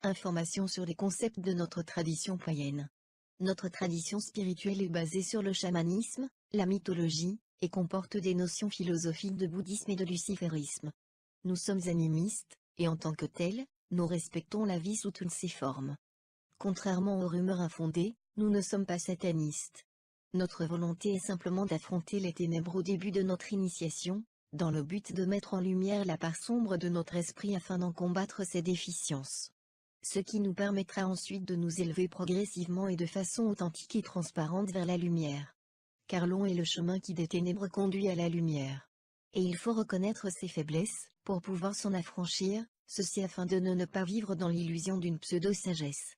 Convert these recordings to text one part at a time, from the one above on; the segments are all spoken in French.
Informations sur les concepts de notre tradition païenne. Notre tradition spirituelle est basée sur le chamanisme, la mythologie, et comporte des notions philosophiques de bouddhisme et de luciférisme. Nous sommes animistes, et en tant que tels, nous respectons la vie sous toutes ses formes. Contrairement aux rumeurs infondées, nous ne sommes pas satanistes. Notre volonté est simplement d'affronter les ténèbres au début de notre initiation, dans le but de mettre en lumière la part sombre de notre esprit afin d'en combattre ses déficiences. Ce qui nous permettra ensuite de nous élever progressivement et de façon authentique et transparente vers la lumière. Car long est le chemin qui des ténèbres conduit à la lumière. Et il faut reconnaître ses faiblesses, pour pouvoir s'en affranchir, ceci afin de ne pas vivre dans l'illusion d'une pseudo-sagesse.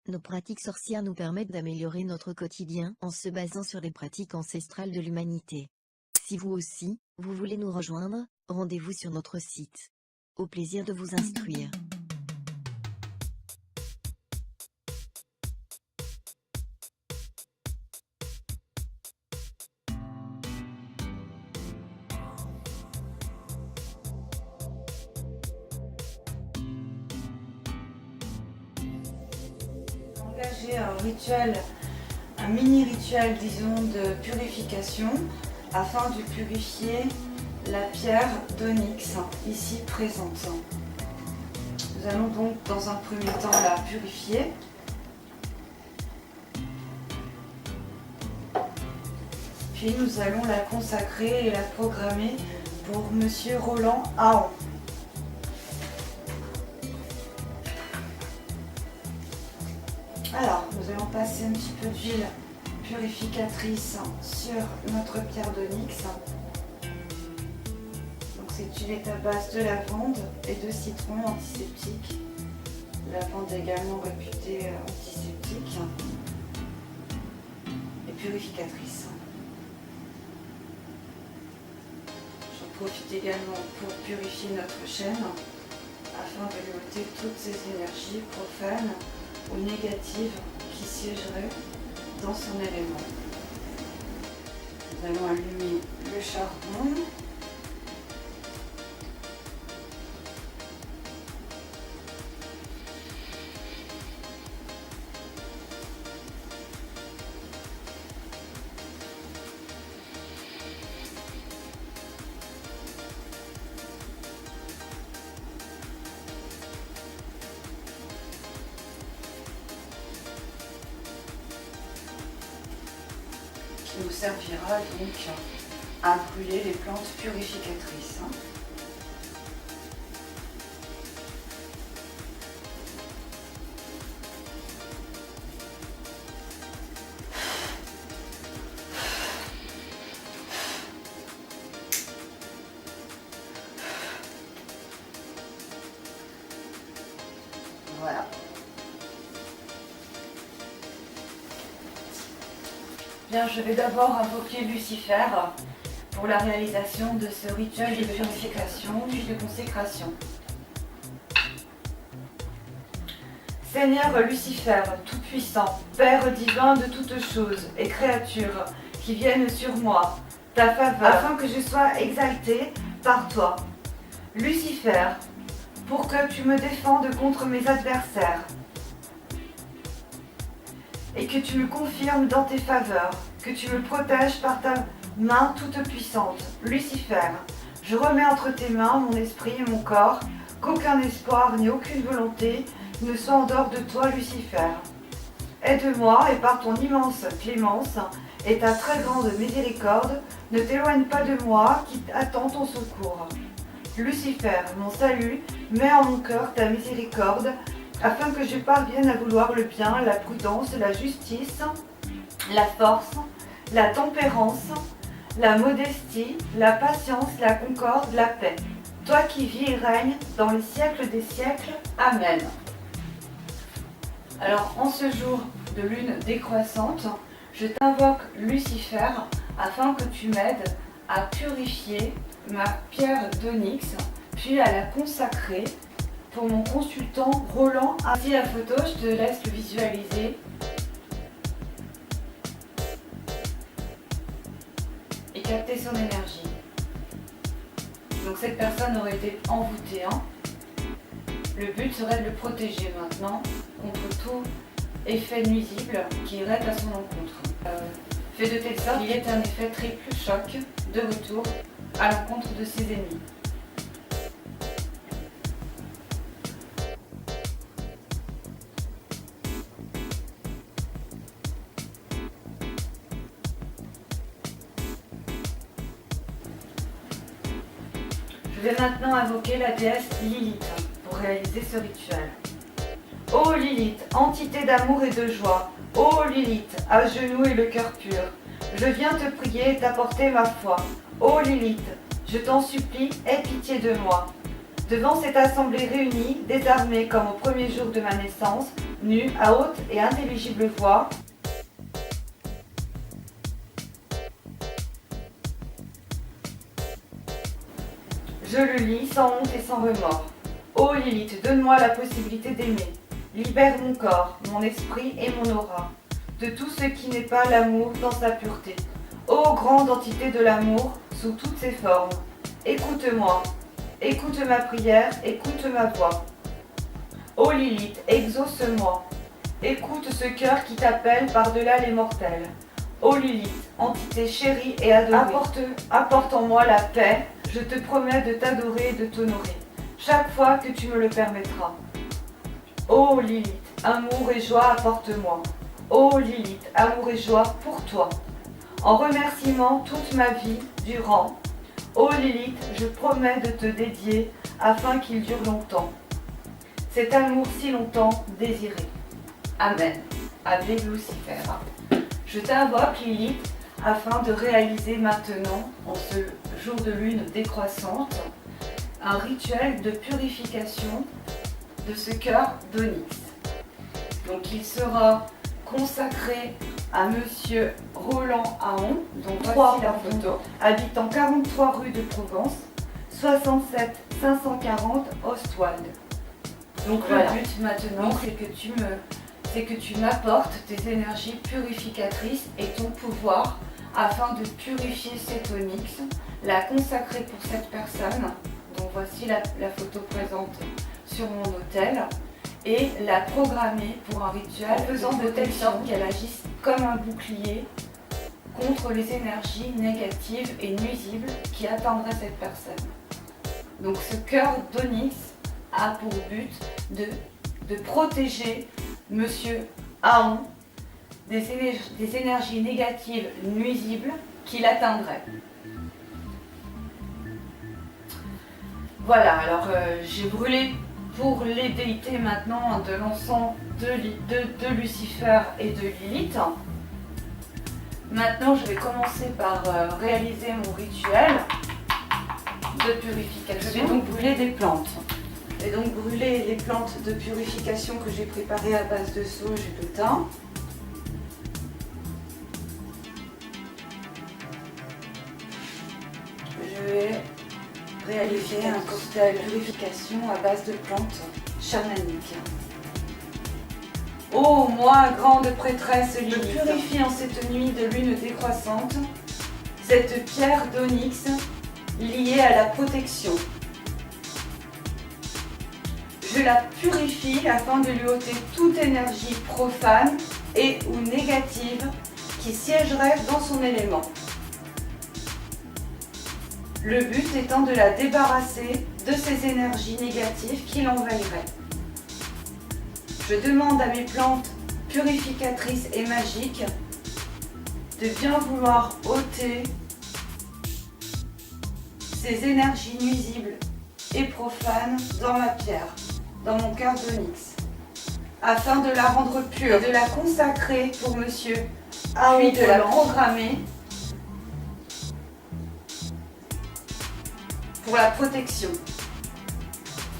Nos pratiques sorcières nous permettent d'améliorer notre quotidien en se basant sur les pratiques ancestrales de l'humanité. Si vous aussi, vous voulez nous rejoindre, rendez-vous sur notre site. Au plaisir de vous instruire. Engager un rituel, un mini-rituel disons de purification afin de purifier la pierre d'onyx ici présente. Nous allons donc dans un premier temps la purifier. Puis nous allons la consacrer et la programmer pour Monsieur Roland Aon. Alors, nous allons passer un petit peu d'huile purificatrice sur notre pierre d'onyx. Donc cette huile est à base de lavande et de citron antiseptique. Lavande également réputée antiseptique et purificatrice. J'en profite également pour purifier notre chaîne afin de lui ôter toutes ces énergies profanes ou négative qui siégerait dans son élément. Nous allons allumer le charbon. Qui nous servira donc à brûler les plantes purificatrices. Voilà. Bien, je vais d'abord invoquer Lucifer pour la réalisation de ce rituel de purification puis de consécration. Seigneur Lucifer, tout-puissant, Père divin de toutes choses et créatures qui viennent sur moi, ta faveur, afin que je sois exalté par toi. Lucifer, pour que tu me défendes contre mes adversaires et que tu me confirmes dans tes faveurs, que tu me protèges par ta main toute puissante. Lucifer, je remets entre tes mains mon esprit et mon corps, qu'aucun espoir ni aucune volonté ne soit en dehors de toi, Lucifer. Aide-moi et par ton immense clémence et ta très grande miséricorde, ne t'éloigne pas de moi qui attends ton secours. Lucifer, mon salut, mets en mon cœur ta miséricorde, afin que je parvienne à vouloir le bien, la prudence, la justice, la force, la tempérance, la modestie, la patience, la concorde, la paix. Toi qui vis et règnes dans les siècles des siècles. Amen. Alors, en ce jour de lune décroissante, je t'invoque Lucifer afin que tu m'aides à purifier ma pierre d'onyx, puis à la consacrer pour mon consultant Roland. Ici la photo, je te laisse le visualiser. Et capter son énergie. Donc cette personne aurait été envoûtée. Le but serait de le protéger maintenant contre tout effet nuisible qui irait à son encontre. Fait de telle sorte qu'il y ait un effet triple choc de retour à l'encontre de ses ennemis. Je vais maintenant invoquer la déesse Lilith pour réaliser ce rituel. Ô Lilith, entité d'amour et de joie, ô Lilith, à genoux et le cœur pur, je viens te prier et t'apporter ma foi. Ô Lilith, je t'en supplie, aie pitié de moi. Devant cette assemblée réunie, désarmée comme au premier jour de ma naissance, nue, à haute et intelligible voix, je le lis sans honte et sans remords. Ô Lilith, donne-moi la possibilité d'aimer. Libère mon corps, mon esprit et mon aura de tout ce qui n'est pas l'amour dans sa pureté. Ô grande entité de l'amour sous toutes ses formes, écoute-moi, écoute ma prière, écoute ma voix. Ô Lilith, exauce-moi, écoute ce cœur qui t'appelle par-delà les mortels. Ô Lilith, entité chérie et adorée, apporte en moi la paix, je te promets de t'adorer et de t'honorer, chaque fois que tu me le permettras. Ô Lilith, amour et joie apporte-moi. Ô Lilith, amour et joie pour toi. En remerciement toute ma vie durant, ô Lilith, je promets de te dédier afin qu'il dure longtemps. Cet amour si longtemps désiré. Amen. Ave Lucifer. Je t'invoque Lilith afin de réaliser maintenant, en ce jour de lune décroissante, un rituel de purification de ce cœur d'onyx. Donc il sera consacré à Monsieur Roland Aon, dont voici la photo, habitant 43 rue de Provence, 67 540 Ostwald. Donc voilà. Le but maintenant, c'est que tu m'apportes tes énergies purificatrices et ton pouvoir afin de purifier cet onyx, la consacrer pour cette personne, dont voici la photo présente sur mon autel, et la programmer pour un rituel faisant de telle sorte qu'elle agisse comme un bouclier contre les énergies négatives et nuisibles qui atteindraient cette personne. Donc ce cœur d'onyx a pour but de protéger Monsieur Aon des énergies négatives nuisibles qui l'atteindraient. Voilà, alors j'ai brûlé pour les déités maintenant de l'encens de Lucifer et de Lilith. Maintenant, je vais commencer par réaliser mon rituel de purification. Je vais donc brûler des plantes. Je vais donc brûler les plantes de purification que j'ai préparées à base de sauge et de thym. Je vais réaliser un cocktail de purification à base de plantes chamaniques. Ô moi, grande prêtresse Lilith, je purifie en cette nuit de lune décroissante cette pierre d'onyx liée à la protection. Je la purifie afin de lui ôter toute énergie profane et ou négative qui siégerait dans son élément. Le but étant de la débarrasser de ces énergies négatives qui l'envahiraient. Je demande à mes plantes purificatrices et magiques de bien vouloir ôter ces énergies nuisibles et profanes dans ma pierre, dans mon cœur d'onyx, afin de la rendre pure et de la consacrer pour Monsieur, puis de la programmer pour la protection,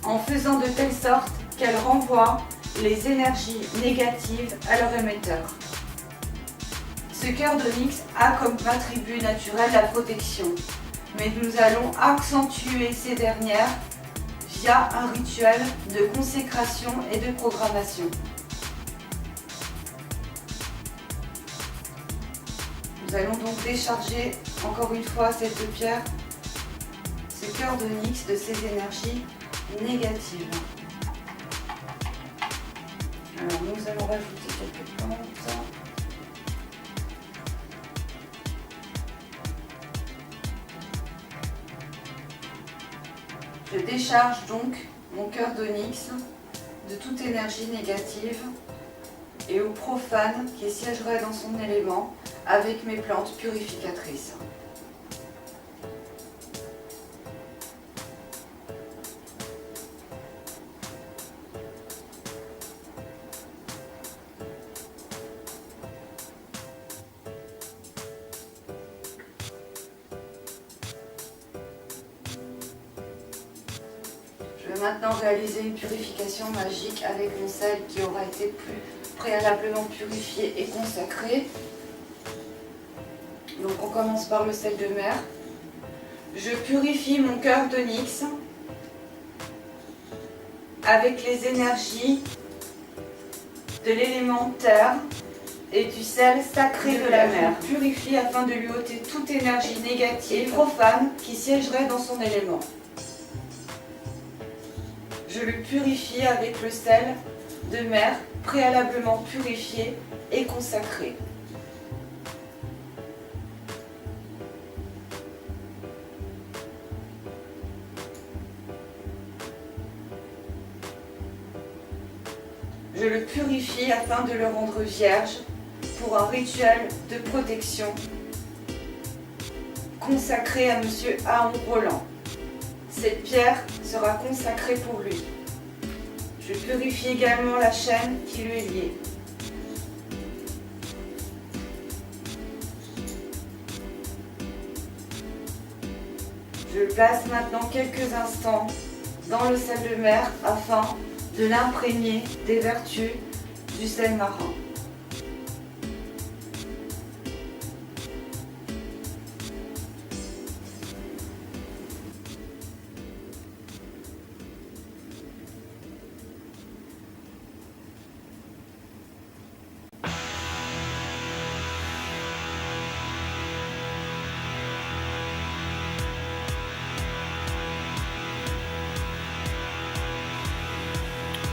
en faisant de telle sorte qu'elle renvoie les énergies négatives à leur émetteur. Ce cœur d'onyx a comme attribut naturel la protection, mais nous allons accentuer ces dernières via un rituel de consécration et de programmation. Nous allons donc décharger encore une fois cette pierre, ce cœur d'onyx, de ses énergies négatives. Alors nous allons rajouter quelques plantes. Je décharge donc mon cœur d'onyx de toute énergie négative et au profane qui siégerait dans son élément avec mes plantes purificatrices. Je vais maintenant réaliser une purification magique avec mon sel qui aura été préalablement purifié et consacré. Donc on commence par le sel de mer. Je purifie mon cœur d'onyx avec les énergies de l'élément terre et du sel sacré de la mer. Je purifie afin de lui ôter toute énergie négative et profane qui siégerait dans son élément. Je le purifie avec le sel de mer préalablement purifié et consacré. Je le purifie afin de le rendre vierge pour un rituel de protection consacré à Monsieur Aon Roland. Cette pierre sera consacrée pour lui. Je purifie également la chaîne qui lui est liée. Je le place maintenant quelques instants dans le sel de mer afin de l'imprégner des vertus du sel marin.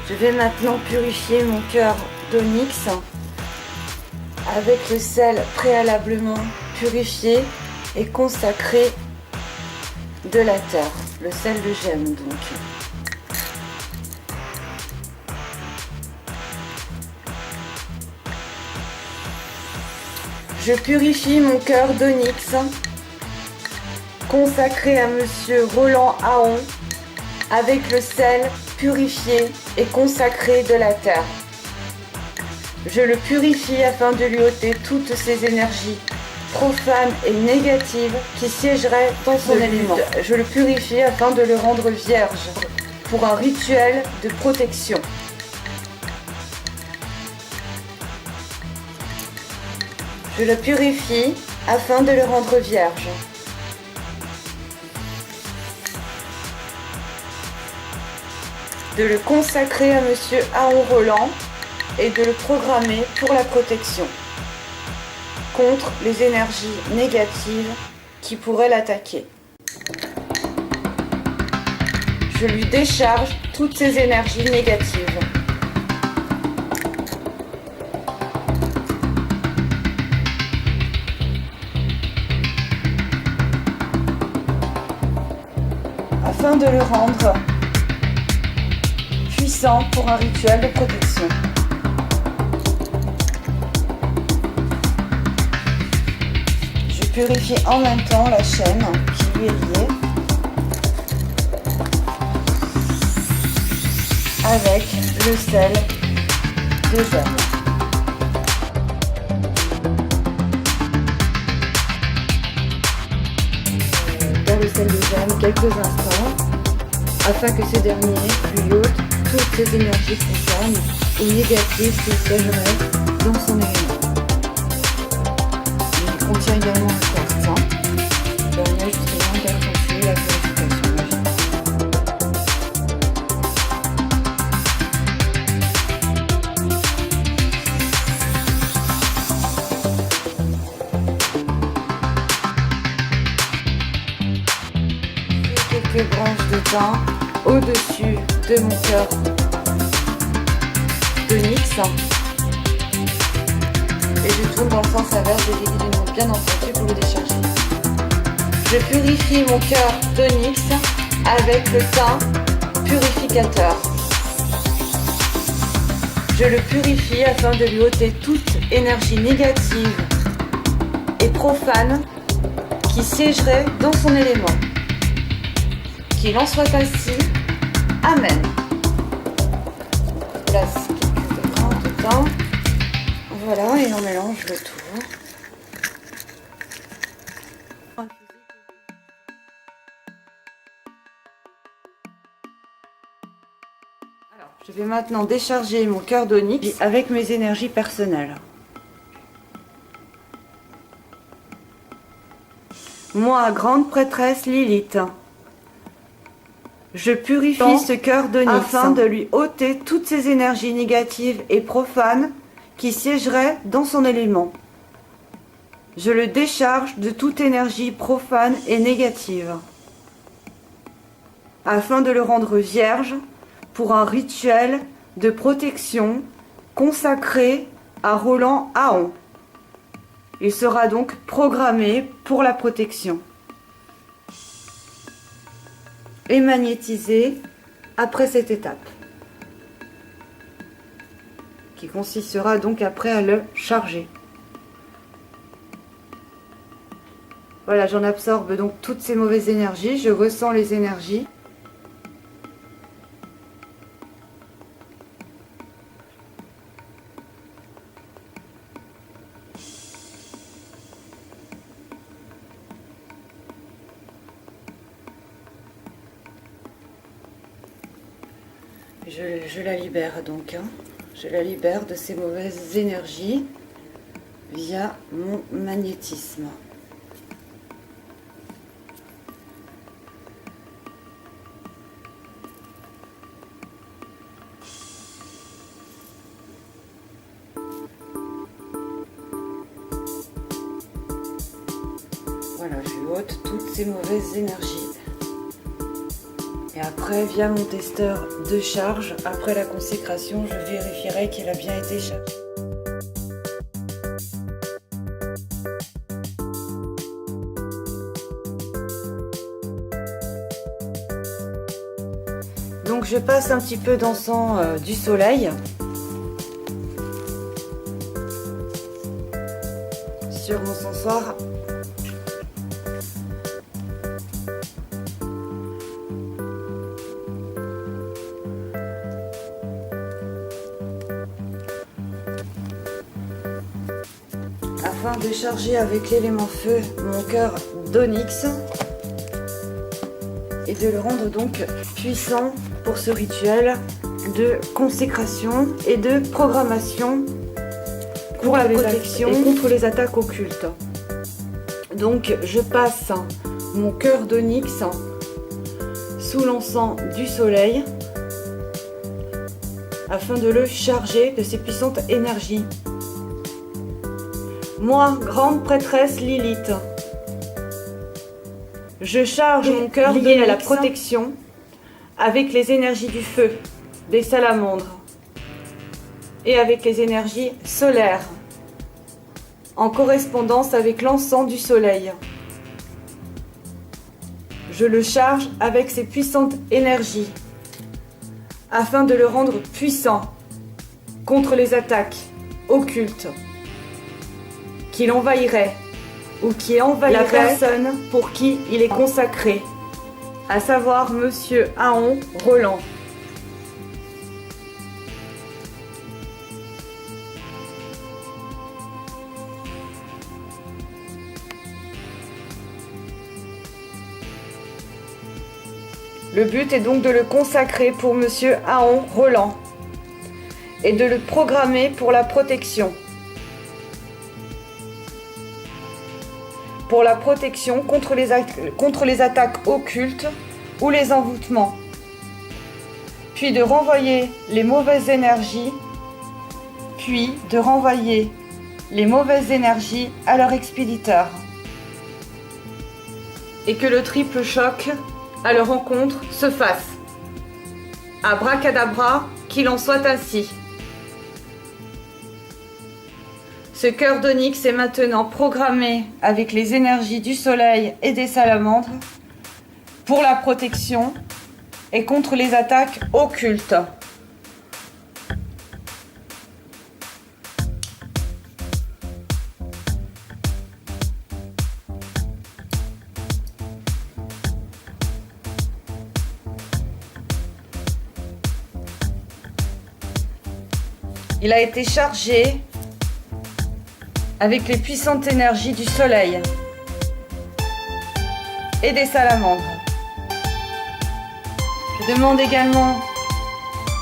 Je vais maintenant purifier mon cœur d'onyx avec le sel préalablement purifié et consacré de la terre, le sel de gemme donc. Je purifie mon cœur d'onyx consacré à Monsieur Roland Aon avec le sel purifié et consacré de la terre. Je le purifie afin de lui ôter toutes ces énergies profanes et négatives qui siégeraient dans son élément. Je le purifie afin de le rendre vierge pour un rituel de protection. Je le purifie afin de le rendre vierge. De le consacrer à Monsieur Aon Roland et de le programmer pour la protection contre les énergies négatives qui pourraient l'attaquer. Je lui décharge toutes ces énergies négatives. Afin de le rendre puissant pour un rituel de protection. Je purifie en même temps la chaîne qui lui est liée avec le sel de gemme. Dans le sel de gemme quelques instants afin que ce dernier lui ôte toutes ces énergies profanes ou négatives qui siégeraient dans son élément. Il contient également un quartz qui permet justement d'accentuer la purification magique. Quelques branches de thym au-dessus de mon cœur d'onyx. Et je tourne dans le sens inverse des aiguilles d'une montre, bien entendu, pour le décharger. Je purifie mon cœur d'onyx avec le thym purificateur. Je le purifie afin de lui ôter toute énergie négative et profane qui siégerait dans son élément. Qu'il en soit ainsi. Amen. Place quelques grains dedans. Voilà, et on mélange le tout. Alors, je vais maintenant décharger mon cœur d'onyx avec mes énergies personnelles. Moi, grande prêtresse Lilith, je purifie ce cœur d'onyx afin de lui ôter toutes ces énergies négatives et profanes qui siégeraient dans son élément. Je le décharge de toute énergie profane et négative afin de le rendre vierge pour un rituel de protection consacré à Roland Ahon. Il sera donc programmé pour la protection et magnétisé après cette étape, qui consistera donc après à le charger. Voilà, j'en absorbe donc toutes ces mauvaises énergies, je ressens les énergies. Je la libère donc, je la libère de ces mauvaises énergies via mon magnétisme. Voilà, je lui ôte toutes ces mauvaises énergies. Et après, via mon testeur de charge, après la consécration, je vérifierai qu'elle a bien été chargée. Donc je passe un petit peu d'encens du soleil sur mon encensoir. Afin de charger avec l'élément feu mon cœur d'onyx et de le rendre donc puissant pour ce rituel de consécration et de programmation pour la protection et contre les attaques occultes. Donc je passe mon cœur d'onyx sous l'encens du soleil afin de le charger de ses puissantes énergies. Moi, grande prêtresse Lilith, je charge mon cœur lié à la protection avec les énergies du feu, des salamandres et avec les énergies solaires en correspondance avec l'encens du soleil. Je le charge avec ces puissantes énergies afin de le rendre puissant contre les attaques occultes qui l'envahirait ou qui envahirait la personne pour qui il est consacré, à savoir Monsieur Ahon Roland. Le but est donc de le consacrer pour Monsieur Ahon Roland et de le programmer pour la protection. Pour la protection contre les attaques occultes ou les envoûtements. Puis de renvoyer les mauvaises énergies, à leur expéditeur. Et que le triple choc à leur rencontre se fasse. Abracadabra, qu'il en soit ainsi. Ce cœur d'onyx est maintenant programmé avec les énergies du soleil et des salamandres pour la protection et contre les attaques occultes. Il a été chargé avec les puissantes énergies du soleil et des salamandres. Je demande également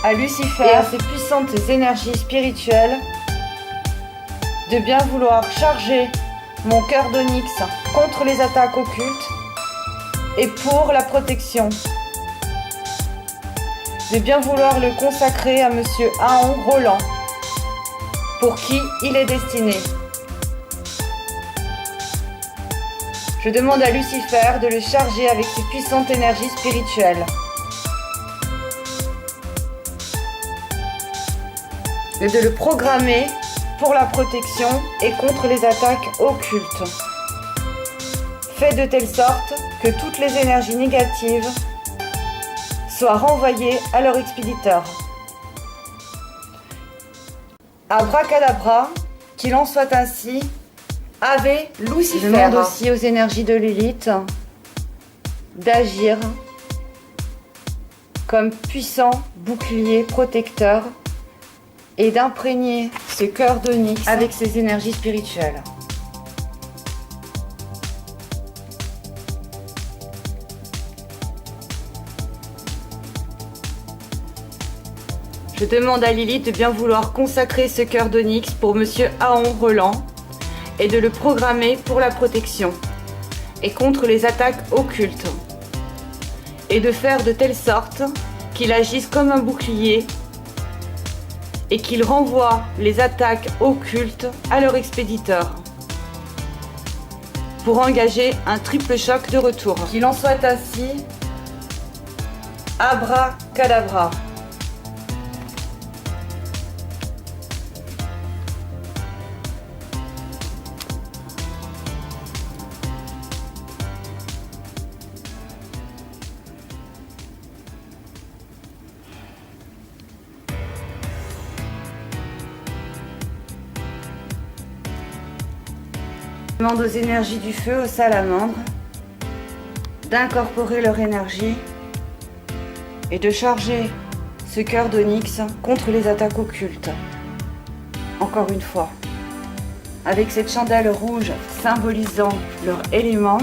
à Lucifer et à ses puissantes énergies spirituelles de bien vouloir charger mon cœur d'onyx contre les attaques occultes et pour la protection. De bien vouloir le consacrer à Monsieur Aon Roland, pour qui il est destiné. Je demande à Lucifer de le charger avec ses puissantes énergies spirituelles. Et de le programmer pour la protection et contre les attaques occultes. Fait de telle sorte que toutes les énergies négatives soient renvoyées à leur expéditeur. Abracadabra, qu'il en soit ainsi, Ave Lucifer. Je demande aussi aux énergies de Lilith d'agir comme puissant bouclier protecteur et d'imprégner ce cœur d'onyx avec ses énergies spirituelles. Je demande à Lilith de bien vouloir consacrer ce cœur d'onyx pour Monsieur Aon Roland et de le programmer pour la protection et contre les attaques occultes et de faire de telle sorte qu'il agisse comme un bouclier et qu'il renvoie les attaques occultes à leur expéditeur pour engager un triple choc de retour. Qu'il en soit ainsi, Abracadabra. Je demande aux énergies du feu, aux salamandres, d'incorporer leur énergie et de charger ce cœur d'onyx contre les attaques occultes. Encore une fois, avec cette chandelle rouge symbolisant leur élément,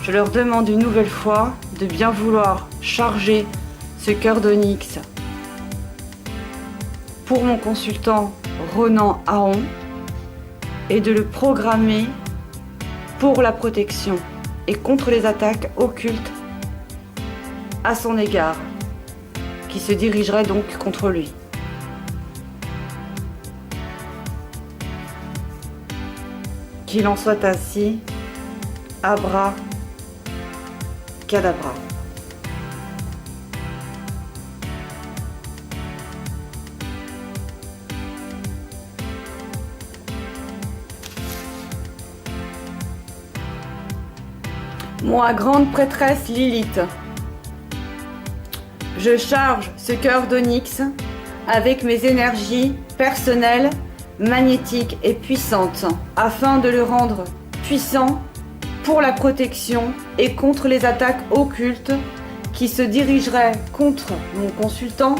je leur demande une nouvelle fois de bien vouloir charger ce cœur d'onyx pour mon consultant Ronan Aon et de le programmer pour la protection et contre les attaques occultes à son égard, qui se dirigeraient donc contre lui. Qu'il en soit ainsi, Abracadabra. Moi, grande prêtresse Lilith, je charge ce cœur d'onyx avec mes énergies personnelles, magnétiques et puissantes, afin de le rendre puissant pour la protection et contre les attaques occultes qui se dirigeraient contre mon consultant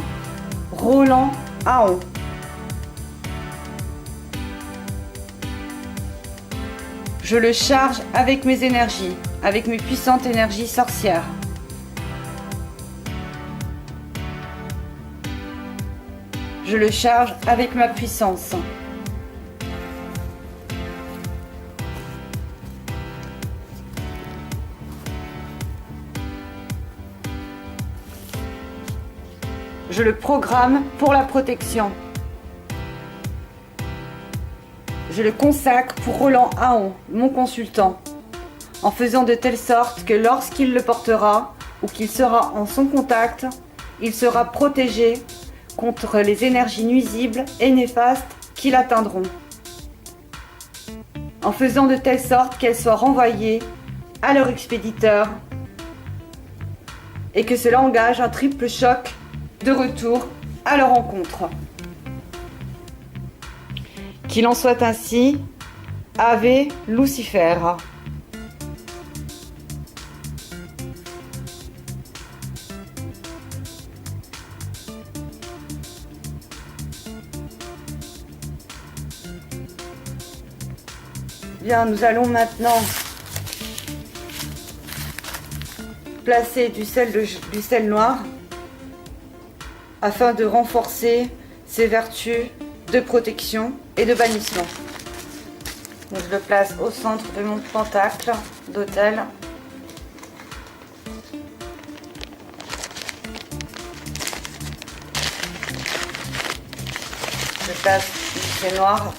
Roland Aon. Je le charge avec mes énergies, avec mes puissantes énergies sorcières. Je le charge avec ma puissance. Je le programme pour la protection. Je le consacre pour Roland Aon, mon consultant, en faisant de telle sorte que lorsqu'il le portera ou qu'il sera en son contact, il sera protégé contre les énergies nuisibles et néfastes qui l'atteindront. en faisant de telle sorte qu'elles soient renvoyées à leur expéditeur et que cela engage un triple choc de retour à leur rencontre. Qu'il en soit ainsi, Ave Lucifer. Bien, nous allons maintenant placer du sel noir afin de renforcer ses vertus de protection et de bannissement. Donc, je le place au centre de mon pentacle d'autel. Je place du sel noir.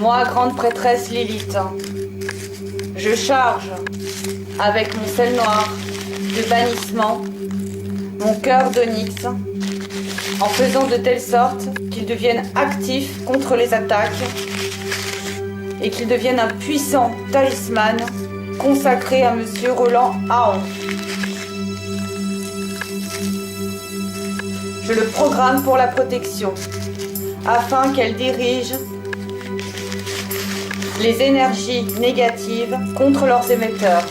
Moi, grande prêtresse Lilith, je charge avec mon sel noir de bannissement mon cœur d'onyx en faisant de telle sorte qu'il devienne actif contre les attaques et qu'il devienne un puissant talisman consacré à Monsieur Roland Ahon. Je le programme pour la protection afin qu'elle dirige les énergies négatives contre leurs émetteurs.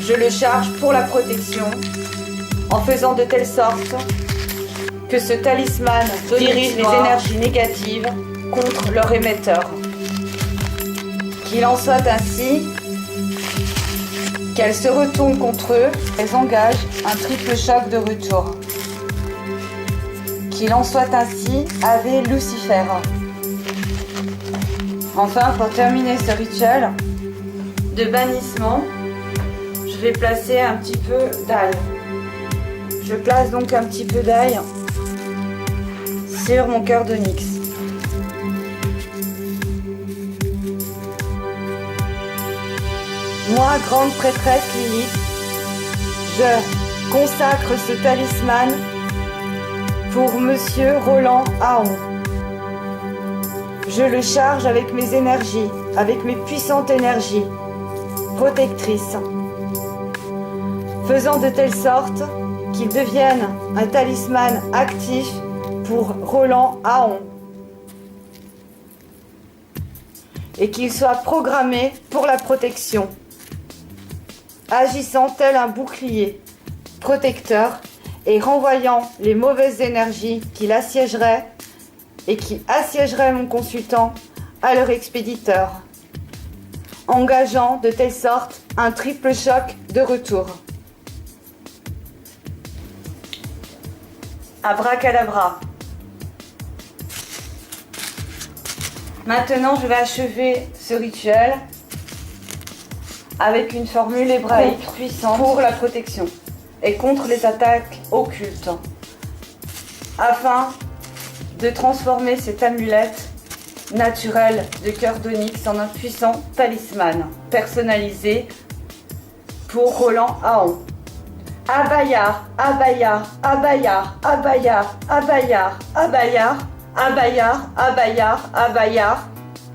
Je le charge pour la protection en faisant de telle sorte que ce talisman dirige les énergies négatives contre leurs émetteurs. Qu'il en soit ainsi, qu'elles se retournent contre eux, elles engagent un triple choc de retour. Qu'il en soit ainsi, Ave Lucifer. Enfin, pour terminer ce rituel de bannissement, je vais placer un petit peu d'ail. Je place donc un petit peu d'ail sur mon cœur d'onyx. Moi, grande prêtresse Lilith, je consacre ce talisman pour Monsieur Roland Ahon. Je le charge avec mes énergies, avec mes puissantes énergies protectrices, faisant de telle sorte qu'il devienne un talisman actif pour Roland Ahon et qu'il soit programmé pour la protection, agissant tel un bouclier protecteur et renvoyant les mauvaises énergies qu'il assiégerait et qui assiégerait mon consultant à leur expéditeur, engageant de telle sorte un triple choc de retour. Abracadabra. Maintenant, je vais achever ce rituel avec une formule hébraïque puissante pour la protection et contre les attaques occultes, afin de transformer cette amulette naturelle de cœur d'onyx en un puissant talisman personnalisé pour Roland Ahon. Abayar, abayar, abayar, abayar, abayar, abayar, abayar, abayar, abayar,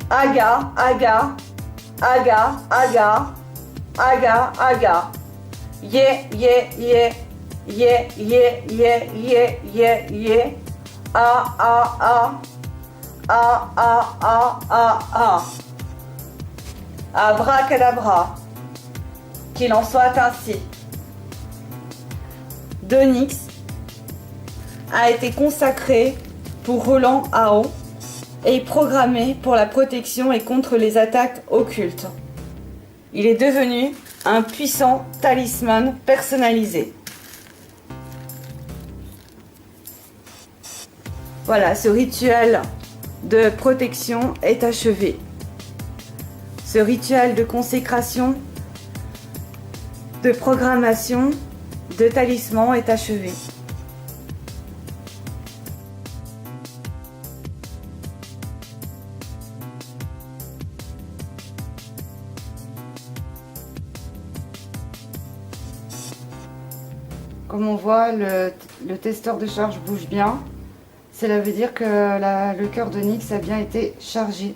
aga, aga, aga, aga, aga, aga, ye, ye, ye, ye, ye, ye, ye, ye, ye, a, abracadabra, qu'il en soit ainsi. D'onyx a été consacré pour Roland Ahon et programmé pour la protection et contre les attaques occultes. Il est devenu un puissant talisman personnalisé. Voilà, ce rituel de protection est achevé. Ce rituel de consécration, de programmation, de talisman est achevé. Comme on voit, le testeur de charge bouge bien. Cela veut dire que le cœur d'onyx a bien été chargé.